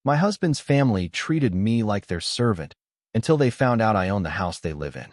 My husband's family treated me like their servant until they found out I owned the house they live in.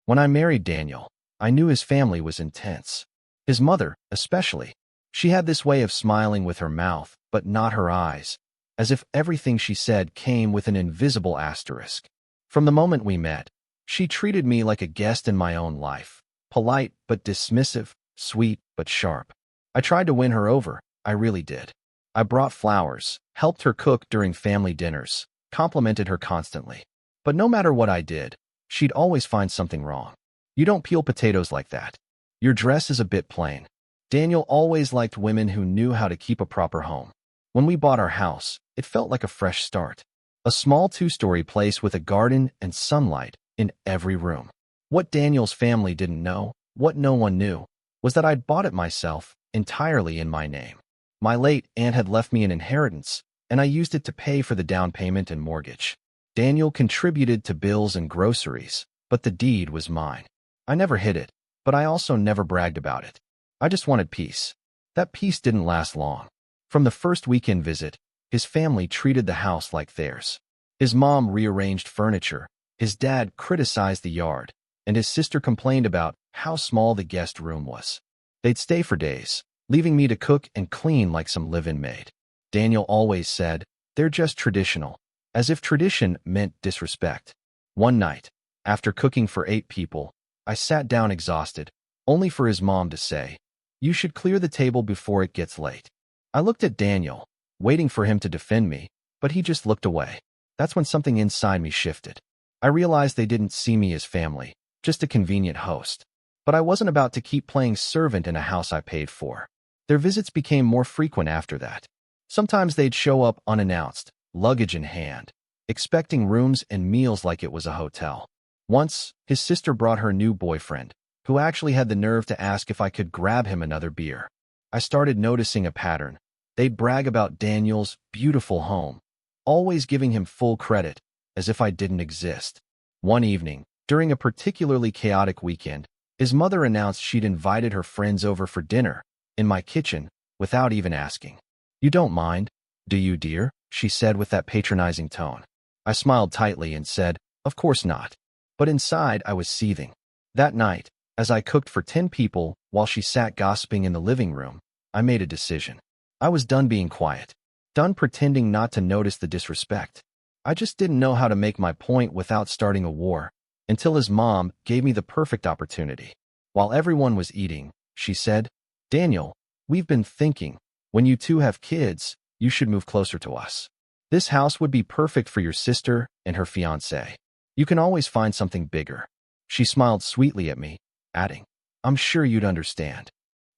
When I married Daniel, I knew his family was intense. His mother, especially. She had this way of smiling with her mouth, but not her eyes, as if everything she said came with an invisible asterisk. From the moment we met, she treated me like a guest in my own life, polite but dismissive, sweet but sharp. I tried to win her over, I really did. I brought flowers, helped her cook during family dinners, complimented her constantly. But no matter what I did, she'd always find something wrong. You don't peel potatoes like that. Your dress is a bit plain. Daniel always liked women who knew how to keep a proper home. When we bought our house, it felt like a fresh start. A small two-story place with a garden and sunlight in every room. What Daniel's family didn't know, what no one knew, was that I'd bought it myself, entirely in my name. My late aunt had left me an inheritance, and I used it to pay for the down payment and mortgage. Daniel contributed to bills and groceries, but the deed was mine. I never hid it, but I also never bragged about it. I just wanted peace. That peace didn't last long. From the first weekend visit, his family treated the house like theirs. His mom rearranged furniture, his dad criticized the yard, and his sister complained about how small the guest room was. They'd stay for days, leaving me to cook and clean like some live-in maid. Daniel always said, "They're just traditional," as if tradition meant disrespect. One night, after cooking for 8 people, I sat down exhausted, only for his mom to say, "You should clear the table before it gets late." I looked at Daniel, waiting for him to defend me, but he just looked away. That's when something inside me shifted. I realized they didn't see me as family, just a convenient host. But I wasn't about to keep playing servant in a house I paid for. Their visits became more frequent after that. Sometimes they'd show up unannounced, luggage in hand, expecting rooms and meals like it was a hotel. Once, his sister brought her new boyfriend, who actually had the nerve to ask if I could grab him another beer. I started noticing a pattern. They'd brag about Daniel's beautiful home, always giving him full credit, as if I didn't exist. One evening, during a particularly chaotic weekend, his mother announced she'd invited her friends over for dinner, in my kitchen, without even asking. "You don't mind, do you, dear?" she said with that patronizing tone. I smiled tightly and said, "Of course not." But inside, I was seething. That night, as I cooked for 10 people while she sat gossiping in the living room, I made a decision. I was done being quiet, done pretending not to notice the disrespect. I just didn't know how to make my point without starting a war, until his mom gave me the perfect opportunity. While everyone was eating, she said, "Daniel, we've been thinking, when you two have kids, you should move closer to us. This house would be perfect for your sister and her fiancé. You can always find something bigger." She smiled sweetly at me, adding, "I'm sure you'd understand."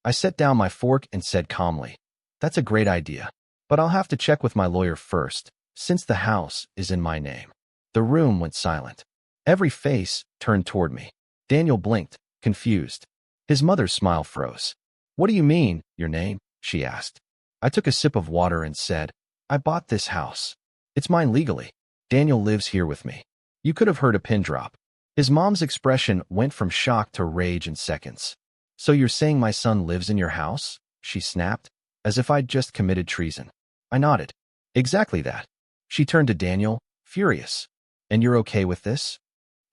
I set down my fork and said calmly, "That's a great idea, but I'll have to check with my lawyer first, since the house is in my name." The room went silent. Every face turned toward me. Daniel blinked, confused. His mother's smile froze. "What do you mean, your name?" she asked. I took a sip of water and said, "I bought this house. It's mine legally. Daniel lives here with me." You could have heard a pin drop. His mom's expression went from shock to rage in seconds. "So you're saying my son lives in your house?" she snapped, as if I'd just committed treason. I nodded. "Exactly that." She turned to Daniel, furious. "And you're okay with this?"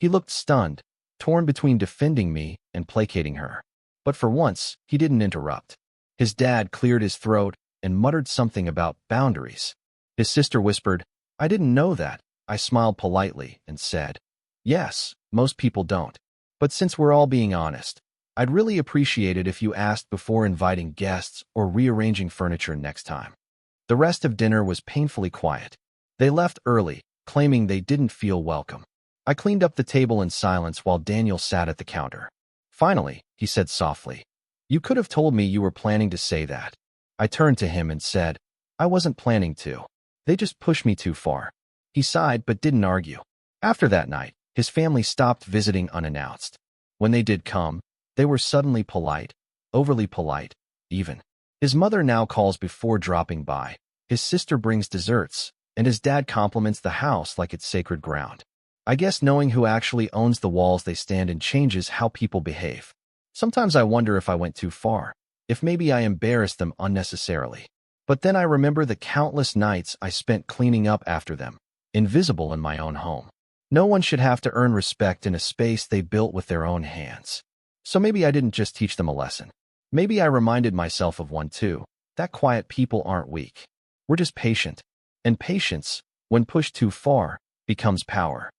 He looked stunned, torn between defending me and placating her. But for once, he didn't interrupt. His dad cleared his throat and muttered something about boundaries. His sister whispered, "I didn't know that." I smiled politely and said, "Yes, most people don't. But since we're all being honest, I'd really appreciate it if you asked before inviting guests or rearranging furniture next time." The rest of dinner was painfully quiet. They left early, claiming they didn't feel welcome. I cleaned up the table in silence while Daniel sat at the counter. Finally, he said softly, "You could have told me you were planning to say that." I turned to him and said, "I wasn't planning to. They just pushed me too far." He sighed but didn't argue. After that night, his family stopped visiting unannounced. When they did come, they were suddenly polite, overly polite, even. His mother now calls before dropping by. His sister brings desserts, and his dad compliments the house like it's sacred ground. I guess knowing who actually owns the walls they stand in changes how people behave. Sometimes I wonder if I went too far, if maybe I embarrassed them unnecessarily. But then I remember the countless nights I spent cleaning up after them, invisible in my own home. No one should have to earn respect in a space they built with their own hands. So maybe I didn't just teach them a lesson. Maybe I reminded myself of one too, that quiet people aren't weak. We're just patient. And patience, when pushed too far, becomes power.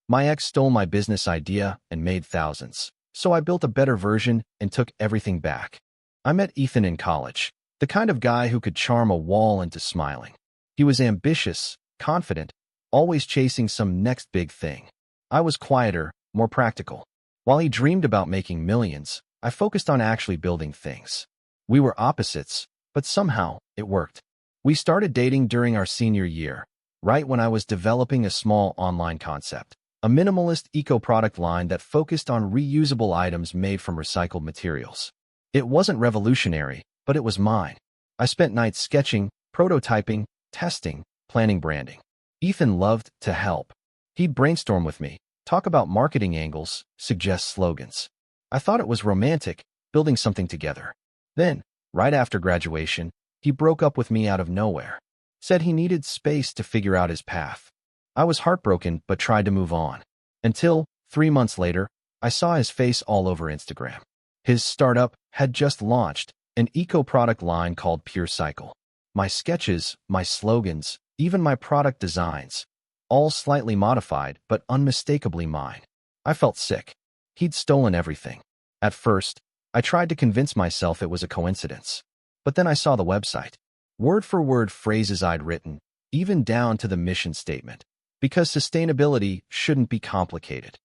My ex stole my business idea and made thousands. So I built a better version and took everything back. I met Ethan in college, the kind of guy who could charm a wall into smiling. He was ambitious, confident, always chasing some next big thing. I was quieter, more practical. While he dreamed about making millions, I focused on actually building things. We were opposites, but somehow it worked. We started dating during our senior year, right when I was developing a small online concept, a minimalist eco-product line that focused on reusable items made from recycled materials. It wasn't revolutionary, but it was mine. I spent nights sketching, prototyping, testing, planning branding. Ethan loved to help. He'd brainstorm with me, talk about marketing angles, suggest slogans. I thought it was romantic, building something together. Then, right after graduation, he broke up with me out of nowhere. Said he needed space to figure out his path. I was heartbroken but tried to move on. Until, 3 months later, I saw his face all over Instagram. His startup had just launched, an eco-product line called Pure Cycle. My sketches, my slogans, even my product designs, all slightly modified but unmistakably mine. I felt sick. He'd stolen everything. At first, I tried to convince myself it was a coincidence. But then I saw the website. Word for word phrases I'd written, even down to the mission statement. Because sustainability shouldn't be complicated.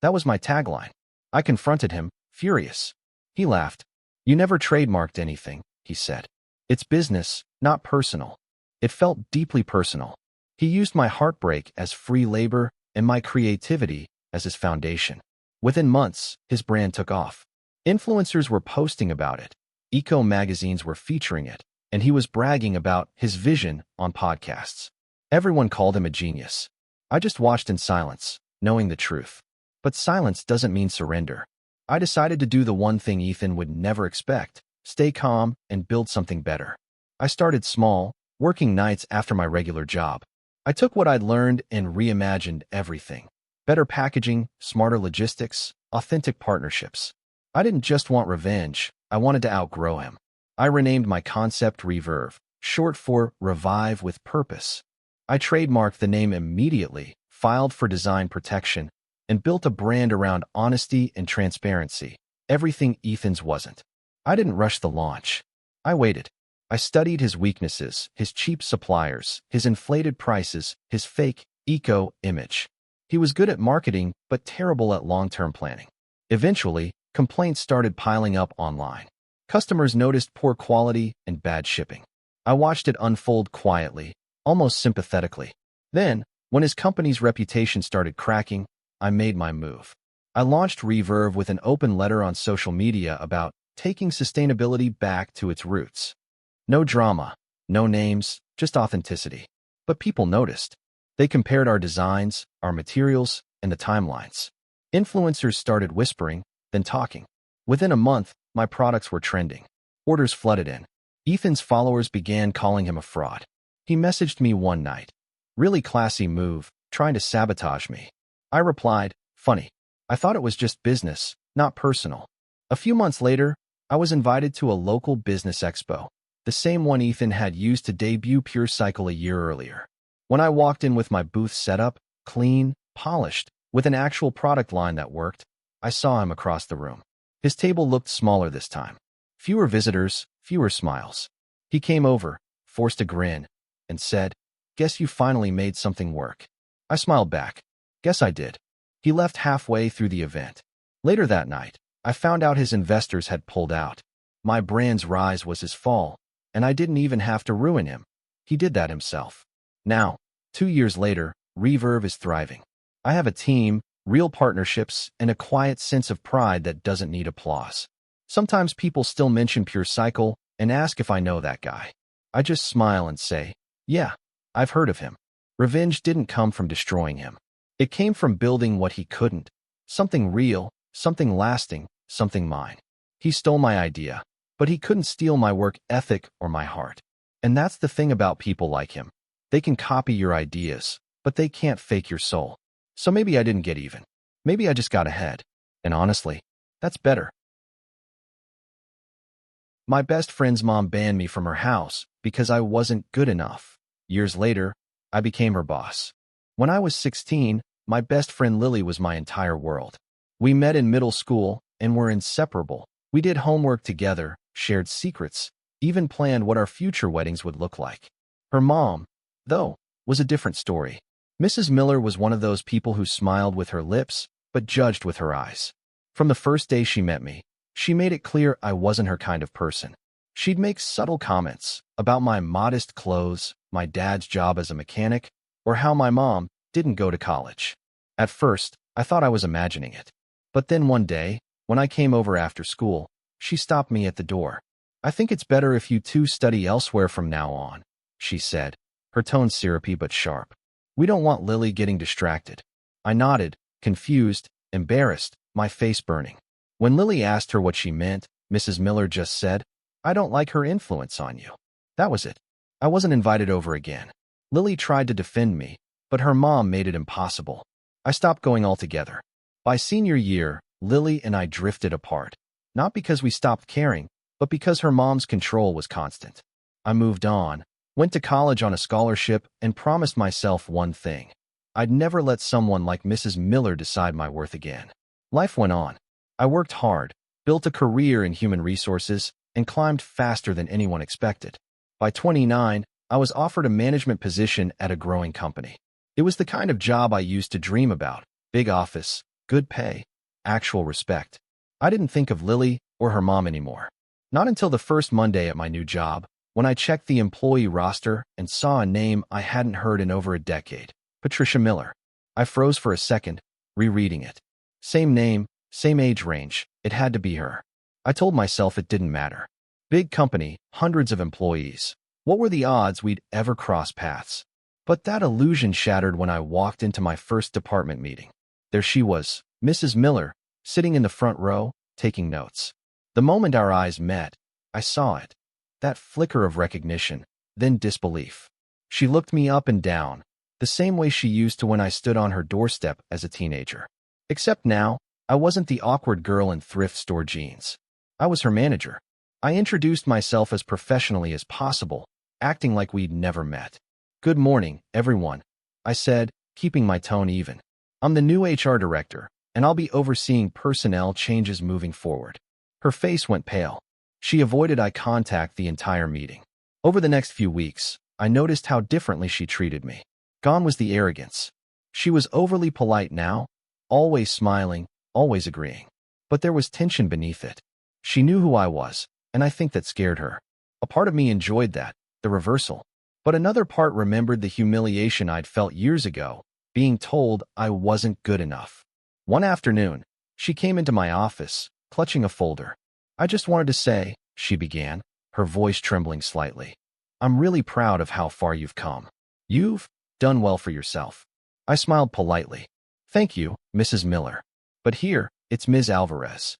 That was my tagline. I confronted him, furious. He laughed. You never trademarked anything, he said. It's business, not personal. It felt deeply personal. He used my heartbreak as free labor and my creativity as his foundation. Within months, his brand took off. Influencers were posting about it. Eco magazines were featuring it, and he was bragging about his vision on podcasts. Everyone called him a genius. I just watched in silence, knowing the truth. But silence doesn't mean surrender. I decided to do the one thing Ethan would never expect, stay calm and build something better. I started small, working nights after my regular job. I took what I'd learned and reimagined everything. Better packaging, smarter logistics, authentic partnerships. I didn't just want revenge, I wanted to outgrow him. I renamed my concept Reverve, short for Revive with Purpose. I trademarked the name immediately, filed for design protection, and built a brand around honesty and transparency, everything Ethan's wasn't. I didn't rush the launch. I waited. I studied his weaknesses, his cheap suppliers, his inflated prices, his fake, eco image. He was good at marketing, but terrible at long-term planning. Eventually, complaints started piling up online. Customers noticed poor quality and bad shipping. I watched it unfold quietly, almost sympathetically. Then, when his company's reputation started cracking, I made my move. I launched Reverve with an open letter on social media about taking sustainability back to its roots. No drama, no names, just authenticity. But people noticed. They compared our designs, our materials, and the timelines. Influencers started whispering, then talking. Within a month, my products were trending. Orders flooded in. Ethan's followers began calling him a fraud. He messaged me one night. Really classy move, trying to sabotage me. I replied, funny. I thought it was just business, not personal. A few months later, I was invited to a local business expo, the same one Ethan had used to debut Pure Cycle a year earlier. When I walked in with my booth set up, clean, polished, with an actual product line that worked, I saw him across the room. His table looked smaller this time. Fewer visitors, fewer smiles. He came over, forced a grin, and said, "Guess you finally made something work." I smiled back. Guess I did. He left halfway through the event. Later that night, I found out his investors had pulled out. My brand's rise was his fall, and I didn't even have to ruin him. He did that himself. Now, 2 years later, Reverve is thriving. I have a team, real partnerships, and a quiet sense of pride that doesn't need applause. Sometimes people still mention Pure Cycle and ask if I know that guy. I just smile and say, yeah, I've heard of him. Revenge didn't come from destroying him. It came from building what he couldn't. Something real, something lasting, something mine. He stole my idea, but he couldn't steal my work ethic or my heart. And that's the thing about people like him. They can copy your ideas, but they can't fake your soul. So maybe I didn't get even. Maybe I just got ahead. And honestly, that's better. My best friend's mom banned me from her house because I wasn't good enough. Years later, I became her boss. When I was 16, my best friend Lily was my entire world. We met in middle school and were inseparable. We did homework together, shared secrets, even planned what our future weddings would look like. Her mom, though, was a different story. Mrs. Miller was one of those people who smiled with her lips, but judged with her eyes. From the first day she met me, she made it clear I wasn't her kind of person. She'd make subtle comments about my modest clothes, my dad's job as a mechanic, or how my mom didn't go to college. At first, I thought I was imagining it. But then one day, when I came over after school, she stopped me at the door. "I think it's better if you two study elsewhere from now on," she said, her tone syrupy but sharp. "We don't want Lily getting distracted." I nodded, confused, embarrassed, my face burning. When Lily asked her what she meant, Mrs. Miller just said, "I don't like her influence on you." That was it. I wasn't invited over again. Lily tried to defend me, but her mom made it impossible. I stopped going altogether. By senior year, Lily and I drifted apart. Not because we stopped caring, but because her mom's control was constant. I moved on, went to college on a scholarship, and promised myself one thing. I'd never let someone like Mrs. Miller decide my worth again. Life went on. I worked hard, built a career in human resources, and climbed faster than anyone expected. By 29, I was offered a management position at a growing company. It was the kind of job I used to dream about: big office, good pay, actual respect. I didn't think of Lily or her mom anymore. Not until the first Monday at my new job, when I checked the employee roster and saw a name I hadn't heard in over a decade: Patricia Miller. I froze for a second, rereading it. Same name, same age range. It had to be her. I told myself it didn't matter. Big company, hundreds of employees. What were the odds we'd ever cross paths? But that illusion shattered when I walked into my first department meeting. There she was, Mrs. Miller, sitting in the front row, taking notes. The moment our eyes met, I saw it. That flicker of recognition, then disbelief. She looked me up and down, the same way she used to when I stood on her doorstep as a teenager. Except now, I wasn't the awkward girl in thrift store jeans. I was her manager. I introduced myself as professionally as possible, acting like we'd never met. "Good morning, everyone," I said, keeping my tone even. "I'm the new HR director, and I'll be overseeing personnel changes moving forward." Her face went pale. She avoided eye contact the entire meeting. Over the next few weeks, I noticed how differently she treated me. Gone was the arrogance. She was overly polite now, always smiling, always agreeing. But there was tension beneath it. She knew who I was, and I think that scared her. A part of me enjoyed that, the reversal. But another part remembered the humiliation I'd felt years ago, being told I wasn't good enough. One afternoon, she came into my office, clutching a folder. "I just wanted to say," she began, her voice trembling slightly, "I'm really proud of how far you've come. You've done well for yourself." I smiled politely. "Thank you, Mrs. Miller. But here, it's Ms. Alvarez."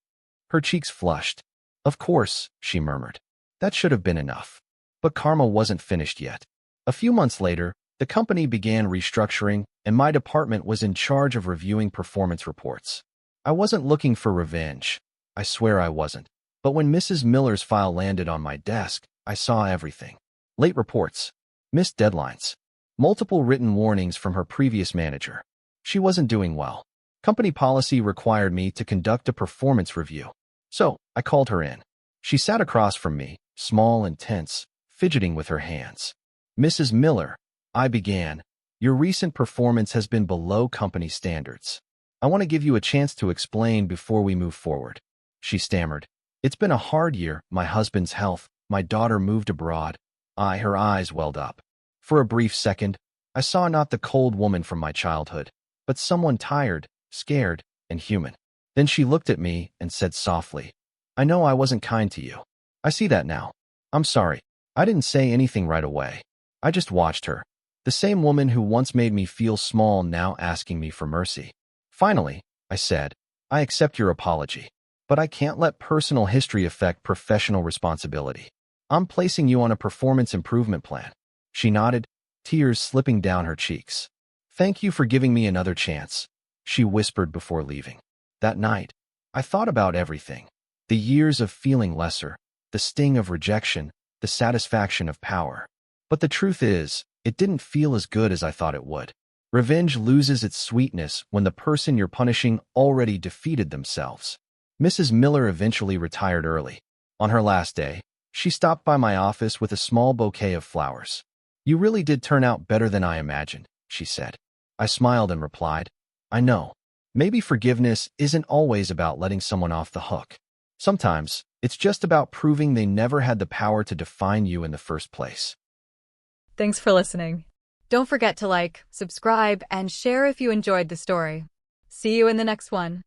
Her cheeks flushed. "Of course," she murmured. That should have been enough. But karma wasn't finished yet. A few months later, the company began restructuring, and my department was in charge of reviewing performance reports. I wasn't looking for revenge. I swear I wasn't. But when Mrs. Miller's file landed on my desk, I saw everything. Late reports, missed deadlines, multiple written warnings from her previous manager. She wasn't doing well. Company policy required me to conduct a performance review. So I called her in. She sat across from me, small and tense, fidgeting with her hands. "Mrs. Miller," I began, "your recent performance has been below company standards. I want to give you a chance to explain before we move forward." She stammered. "It's been a hard year, my husband's health, my daughter moved abroad." Her eyes welled up. For a brief second, I saw not the cold woman from my childhood, but someone tired, scared, and human. Then she looked at me and said softly, "I know I wasn't kind to you. I see that now. I'm sorry." I didn't say anything right away. I just watched her. The same woman who once made me feel small now asking me for mercy. "Finally," I said, "I accept your apology. but I can't let personal history affect professional responsibility. I'm placing you on a performance improvement plan. She nodded, tears slipping down her cheeks. Thank you for giving me another chance, she whispered before leaving. That night, I thought about everything. The years of feeling lesser, the sting of rejection, the satisfaction of power. But the truth is, it didn't feel as good as I thought it would. Revenge loses its sweetness when the person you're punishing already defeated themselves. Mrs. Miller eventually retired early. On her last day, she stopped by my office with a small bouquet of flowers. You really did turn out better than I imagined, she said. I smiled and replied, I know. Maybe forgiveness isn't always about letting someone off the hook. Sometimes, it's just about proving they never had the power to define you in the first place. Thanks for listening. Don't forget to like, subscribe, and share if you enjoyed the story. See you in the next one.